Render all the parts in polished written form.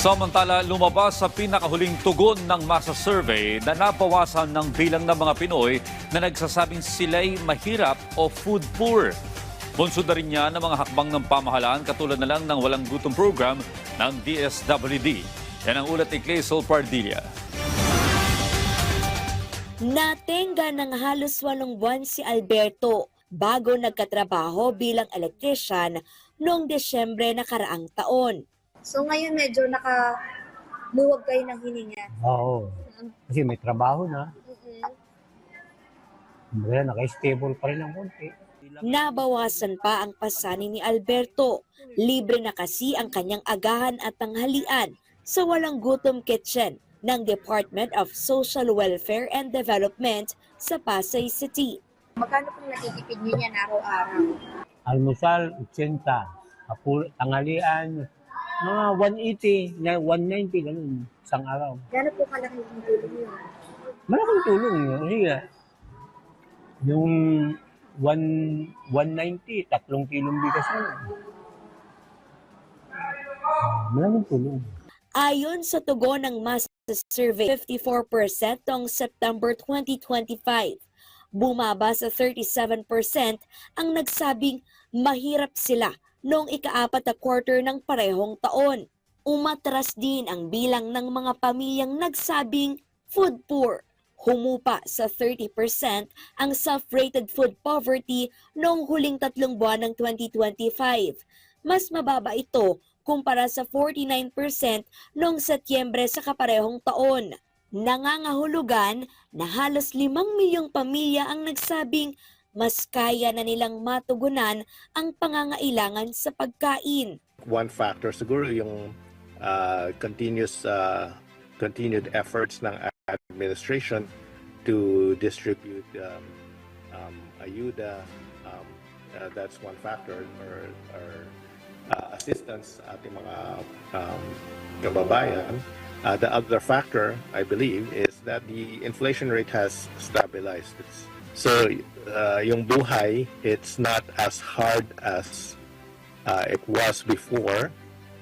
Samantala, lumabas sa pinakahuling tugon ng masa survey na nabawasan ng bilang ng mga Pinoy na nagsasabing sila'y mahirap o food poor. Bunsod na rin niya ng mga hakbang ng pamahalaan katulad na lang ng walang gutom program ng DSWD. Yan ang ulat ni Clay Solpardilla. Natenga ng halos 8 buwan si Alberto bago nagkatrabaho bilang electrician noong Desyembre nakaraang taon. So ngayon medyo nakaluwag kayo ng hininga. Oo. Kasi may trabaho na. Kaya naka-stable pa rin ang konti. Nabawasan pa ang pasanin ni Alberto. Libre na kasi ang kanyang agahan at tanghalian sa walang gutom kitchen ng Department of Social Welfare and Development sa Pasay City. Magkano pong natitipid niyo yan araw-araw? Almusal, 80. Tanghalian, mga 180, 190, ganun, isang araw. Gano'n po kalaki yung tulong yun? Malaking tulong yun. Kasi yung 190, 3 kilong bigas yun. Malaking tulong. Ayon sa tugon ng masa survey, 54% noong September 2025. Bumaba sa 37% ang nagsabing mahirap sila noong ika-4 na quarter ng parehong taon. Umatras din ang bilang ng mga pamilyang nagsabing food poor. Humupa sa 30% ang self-rated food poverty noong huling 3 buwan ng 2025. Mas mababa ito kumpara sa 49% noong Setyembre sa kaparehong taon. Nangangahulugan na halos 5 milyong pamilya ang nagsabing mas kaya na nilang matugunan ang pangangailangan sa pagkain. One factor siguro yung continued efforts ng administration to distribute ayuda. That's one factor, or assistance sa ating mga kababayan. The other factor, I believe, is that the inflation rate has stabilized. So, yung buhay, it's not as hard as it was before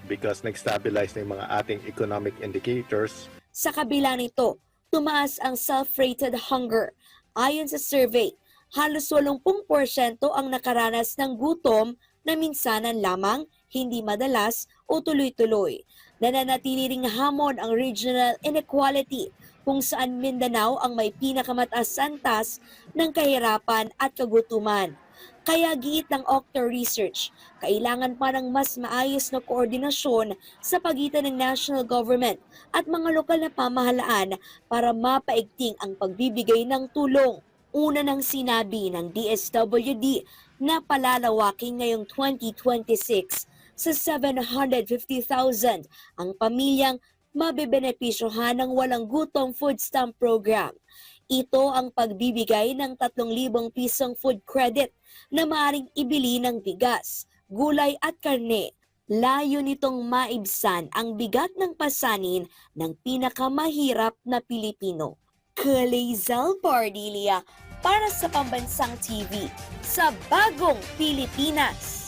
because nag-stabilize na yung mga ating economic indicators. Sa kabila nito, tumaas ang self-rated hunger. Ayon sa survey, halos 80% ang nakaranas ng gutom na minsanan lamang, hindi madalas o tuloy-tuloy. Nananatili ring hamon ang regional inequality kung saan Mindanao ang may pinakamataas antas ng kahirapan at kagutuman. Kaya giit ng Octo Research, kailangan pa ng mas maayos na koordinasyon sa pagitan ng national government at mga lokal na pamahalaan para mapaigting ang pagbibigay ng tulong. Una nang sinabi ng DSWD na palalawakin ngayong 2026 sa 750,000 ang pamilyang mabebenepisyohan ng walang gutom food stamp program. Ito ang pagbibigay ng 3,000 pisong food credit na maaaring ibili ng bigas, gulay at karne. Layo nitong maibsan ang bigat ng pasanin ng pinakamahirap na Pilipino. Clay Solpardilla para sa Pambansang TV sa Bagong Pilipinas.